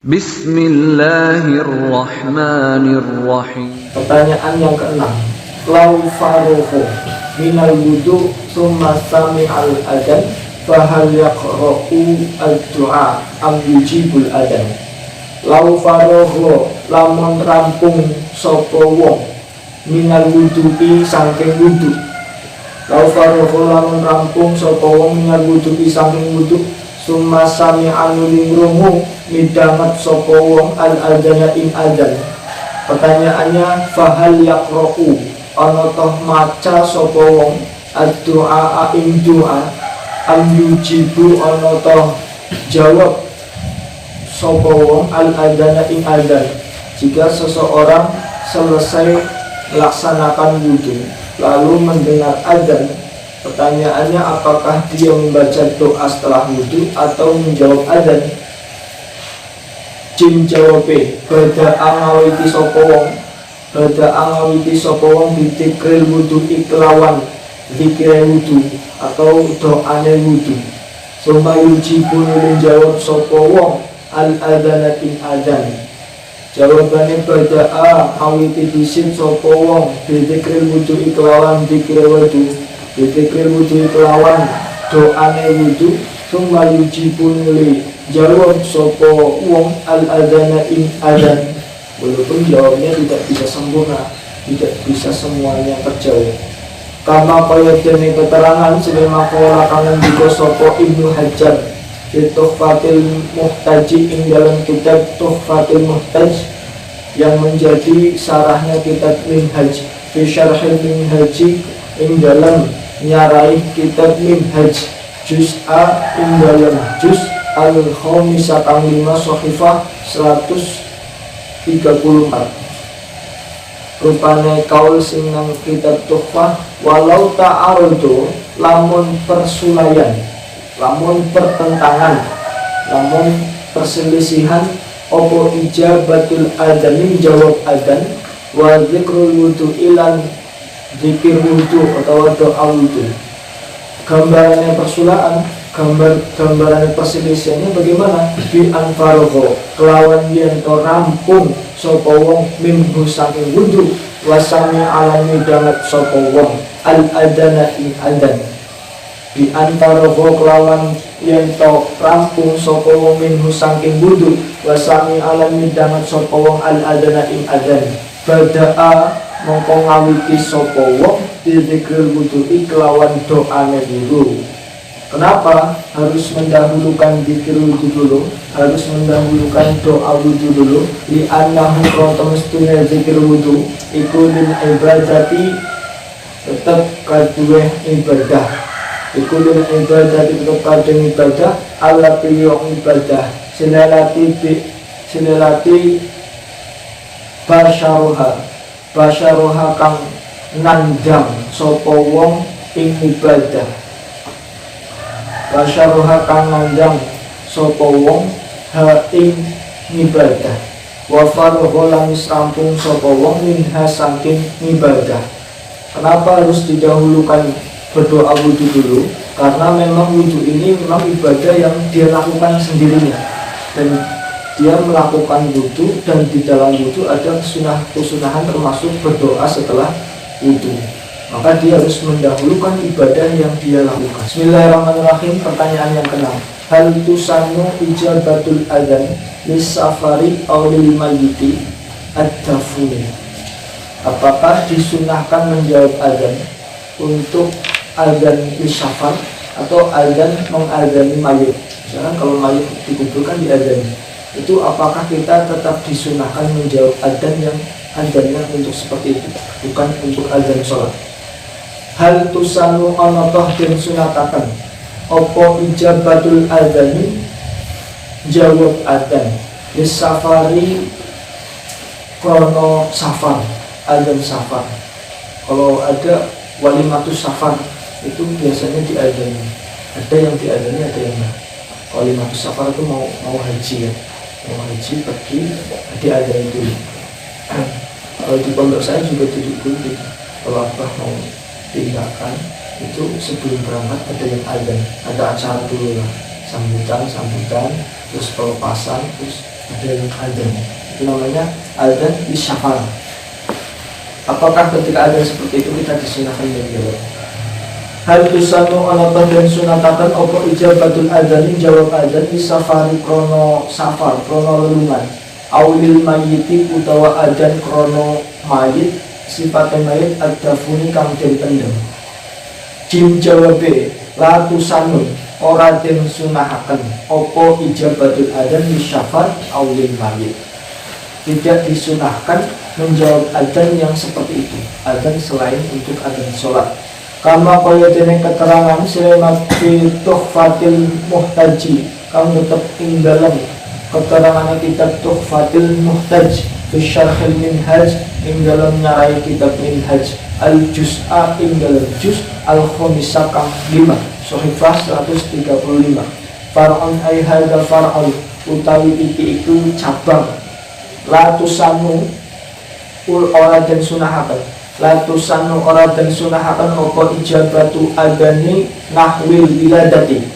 Bismillahirrahmanirrahim. Pertanyaan yang keenam. Lau faruhu minal wudu summa sami'al adan fahal yaqra'u ad-du'a am yujibul adan. Lau faruhu lamun rampung sapa wong minal wudu'i saking wudu. Lau faruhu lamun rampung sapa wong minal wudu'i saking wudu summa sami'al lingrungu midanget sapa wong al-adana ing adan. Pertanyaannya, fahal yaqra'u ana toh maca sapa wong ad-du'a ing doa am yujibu ana toh jawab sapa wong al-adana ing adan. Jika seseorang selesai melaksanakan wudu lalu mendengar adzan, pertanyaannya apakah dia membaca doa setelah wudu atau menjawab adzan? Jim jawabe bada angawiti sapa wong ditikril wudu iklawan zikir wudu atau doane wudu. Summa yujibu menjawab sapa wong al adzana ing adzan. Jawabane bada awiti disin sapa wong ditikril wudu iklawan zikir wudu. Ditikril wudu iklawan doane wudu. Summa yujibu jawab sopo wong al-adana ing adan. Walaupun jawabnya tidak bisa sempurna, tidak bisa semuanya terjawab. Kama kaya dene keterangan sinema kala kangen juga sopo Ibnu Hajar di Tuhfatil Muhtaji ing dalam kitab Tuhfatil Muhtaj yang menjadi sarahnya kitab Minhaj fi syarhil Minhaji ing dalam nyarai kitab Minhaj juz A ing dalam juz al-khamisah kang 5 sahifah 134. Rupane kaul sing nang kitab Tuhfah, walau ta'arudu lamun persulayan, lamun pertentangan, lamun perselisihan opo ijabatul adani jawab adan wa zikrul wudu ilan zikir wudu atau doa wudu. Gambarannya persulaan, gambaran perselisihannya bagaimana? Bi anfaroho kelawan yen to rampung sapa wong minhu saking wudu wasami alami damat sapa wong al adana ing adan. Bi anfaroho kelawan yen to rampung sapa wong minhu saking wudu wasami alami damat sapa wong al adana ing adan. Badaa mongko ngawiti sapa wong dzikir wudu kelawan doane wudu. Kenapa harus mendahulukan zikir wudu dulu? Harus mendahulukan doa wudu dulu? Li annahu kroto mestune zikir wudu iku lil ibadati tetap kaduwe ibadah. Iku lil ibadati tetap kaduwe ibadah ala pilih ibadah sinelati basyaruha kang nandang sapa wong ing ibadah. Basyaruha kang nandang sapa wong ha ing ibadah. Wa faruhu lan rampung sapa wong minha saking ibadah. Kenapa harus didahulukan berdoa wudu dulu? Karena memang wudu ini memang ibadah yang dia lakukan sendirinya, dan dia melakukan wudu, dan di dalam wudu ada kesunahan termasuk berdoa setelah wudu. Maka dia harus mendahulukan ibadah yang dia lakukan. Bismillahirrahmanirrahim. Pertanyaan yang keenam. Hal tusannu ijabatul adzan lisafari aw lil mayyiti ad-dafuni. Apakah disunahkan menjawab adzan untuk adzan lisafar atau adzan mengadzani mayit? Misalkan kalau mayit dikuburkan diadzani, itu apakah kita tetap disunahkan menjawab adzan yang adzannya untuk seperti itu, bukan untuk adzan sholat? Hal tusanu ana toh den sunataken opo ijabatul adzani jawab adzan lisafari krono safar, adzan safar. Kalau ada walimatus safar itu biasanya diadzani, ada yang diadzani, ada yang enggak. Walimatus safar itu mau haji ya, mau haji pergi diadzani dulu. Kalau di pondok saya juga diikuti, kalau apa mau tindakan itu sebelum berangkat ada yang adzan, ada acara dulu lah, sambutan, terus pelepasan, terus ada yang adzan, itu namanya adzan isyafar. Apakah ketika adzan seperti itu kita disunahkan menjawab? Hal tusanu ala badan sunatakan opo ijabatul adzan, jawab adzan isafari krono safar krono lelungan, awil mayiti utawa adzan krono mayit, sifatnya mayit ad-dafuni kang den pendem. Jim jawabe la tusanu ora den sunahaken opo ijabatul adzan isafar awil mayit. Tidak disunahkan menjawab adzan yang seperti itu, adzan selain untuk adzan sholat. Kama kaya dene keterangan selamat fi Tuhfatil Muhtaji, kamu tetap ing dalam keterangan kitab Tuhfatil Muhtaj fi Syarhil Minhaj, ing dalam nyarai kitab Minhaj al juz'a ing dalam juz al khamisah kang 5 Shahifah 135. Far'un ay hadza far'un utawi iki iku cabang, la tusanu ora den sunahaken, la tusanu ora den sunahaken apa ijabatu adani nahwil wiladati,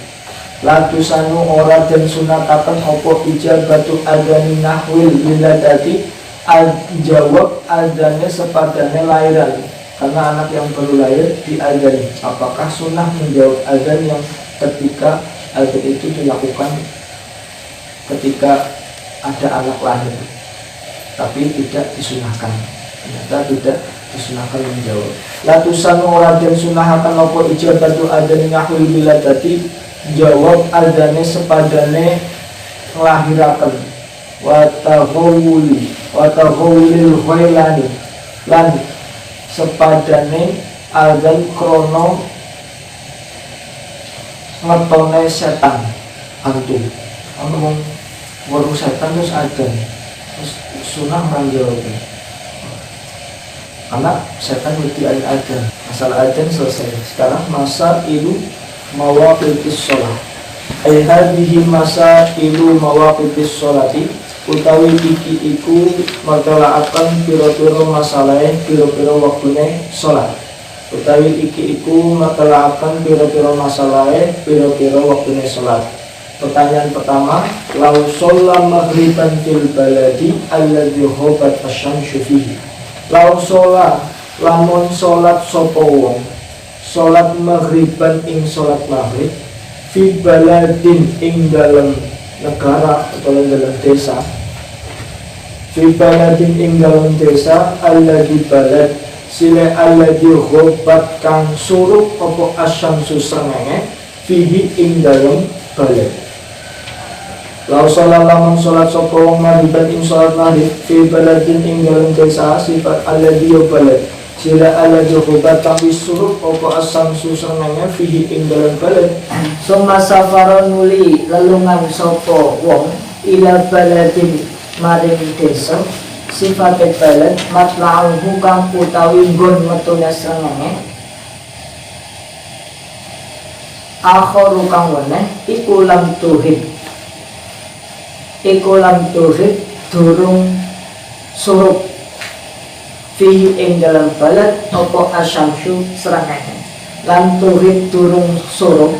la tusanu ora den sunataken apa ijabatu adani nahwil wiladati, jawab adane sepadane lahiran, karena anak yang baru lahir diadani. Apakah sunnah menjawab adzan yang ketika adzan itu dilakukan ketika ada anak lahir, tapi tidak disunahkan? Ternyata tidak disunahkan menjawab. Latusanu ora den sunahaken apa ijabatu adzan nahwil wiladati, jawab adzane sepadane nglahiraken, wa tahawulil ghailani, lan sepadane adzan krono ngetone setan hantu. Ngomong weruh setan terus adzan, terus sunah menjawabnya, karena setan berarti adzan. Masalah adzan selesai. Sekarang masa ilu mawaqitis sholat. Hadhihi masa ilu mawaqitis sholati, utawi iki iku matalaakan piro-piro masalahe piro-piro waktune sholat. Utawi iki iku matalaakan piro-piro masalahe piro-piro waktune sholat. Pertanyaan pertama, lau sholla maghriban fil baladi alladhi hobat asyamsu fihi. Lau sholla lamun sholat sopo wong sholat maghriban ing sholat maghrib fi baladin ing dalam negara atau dalam desa, fi baladin ing dalam desa alladhi balad sile alladhi hobat kang suruh opo asyamsu srengenge fihi ing dalam balad. Lau sholat lamun sholat sopo wong maghriban ing sholat maghrib fi baladin ing dalam desa sifat alladhi balad sila alladhi hubat kang suruh opo asyamsu srengenge fihi ing dalam balad. Summa safaron nuli lelungan sopo wong ila baladin maring desa, sifate balad matla'uhu kang utawi nggon metune srengenge, akharu kang weneh iku lam tuhid durung surup fihi ing dalam balad opo asyamsu srengenge, lam tuhid durung surup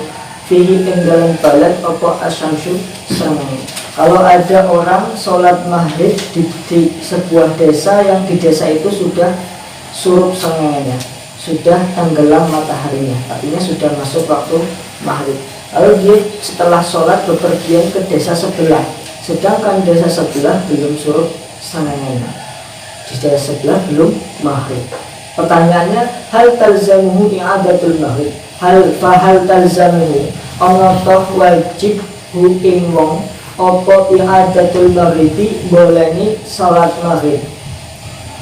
fihi ing dalam balad opo asyamsu srengenge. Kalau ada orang sholat maghrib di sebuah desa yang di desa itu sudah surup srengengenya, sudah tenggelam mataharinya, artinya sudah masuk waktu maghrib. Lalu dia setelah sholat bepergian ke desa sebelah, sedangkan desa sebelah belum surup srengengenya, di desa sebelah belum maghrib. Pertanyaannya, hal talzamuhu i'adatul maghrib, hal talzamuhu ana toh wajib hu ing wong apa i'adatul maghribi boleni salat maghrib.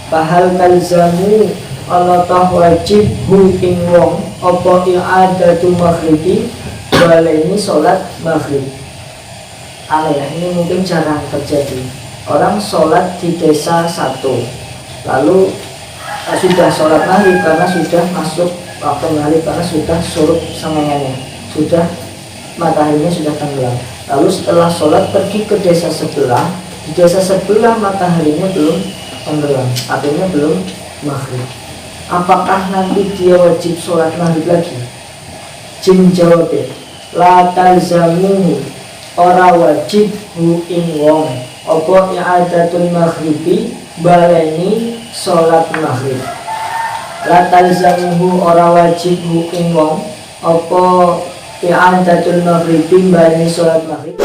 Fahal talzamu ana toh wajib hu ing wong apa i'adatul maghribi boleni salat maghrib. Aneh, ini mungkin jarang terjadi. Orang sholat di desa satu, lalu sudah sholat maghrib karena sudah masuk waktu maghrib, karena sudah surup srengengenya, sudah mataharinya sudah tenggelam. Lalu setelah sholat pergi ke desa sebelah, di desa sebelah mataharinya belum tenggelam, artinya belum maghrib. Apakah nanti dia wajib sholat maghrib lagi? Jim jawabnya, la talzamuhu ora wajib hu ing wong Apa i'adatul maghribi baleni salat maghrib. La talzamuhu ora wajib hu ing wong apa i'adatul maghribi baleni salat maghrib.